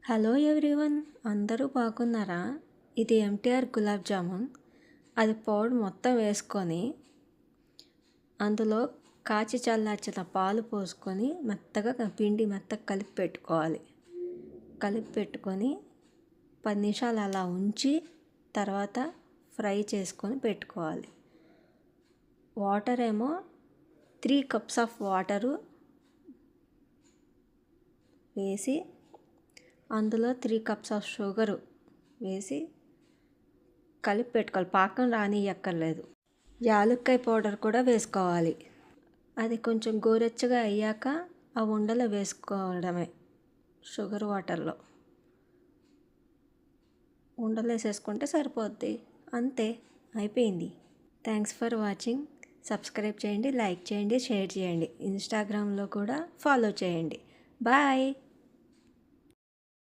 Hello everyone, అందరూ బాగున్నారా? ఇది ఎంటీఆర్ గులాబ్ జామున్. అది పౌడర్ మొత్తం వేసుకొని అందులో కాచి చల్లార్చిన పాలు పోసుకొని పిండి మెత్తగా కలిపి పెట్టుకోవాలి. కలిపి పెట్టుకొని 10 నిమిషాలు అలా ఉంచి తర్వాత ఫ్రై చేసుకొని పెట్టుకోవాలి. వాటర్ ఏమో 3 కప్స్ ఆఫ్ వాటరు వేసి అందులో 3 కప్స్ ఆఫ్ షుగరు వేసి కలిపి పెట్టుకోవాలి. పాకం రానియక్కర్లేదు. యాలక్కాయ పౌడర్ కూడా వేసుకోవాలి. అది కొంచెం గోరెచ్చగా అయ్యాక ఆ ఉండలు వేసుకోవడమే. షుగర్ వాటర్లో ఉండలు వేసేసుకుంటే సరిపోద్ది. అంతే, అయిపోయింది. Thanks for watching. సబ్స్క్రైబ్ చేయండి, లైక్ చేయండి, షేర్ చేయండి. ఇన్స్టాగ్రామ్లో కూడా ఫాలో చేయండి. బాయ్.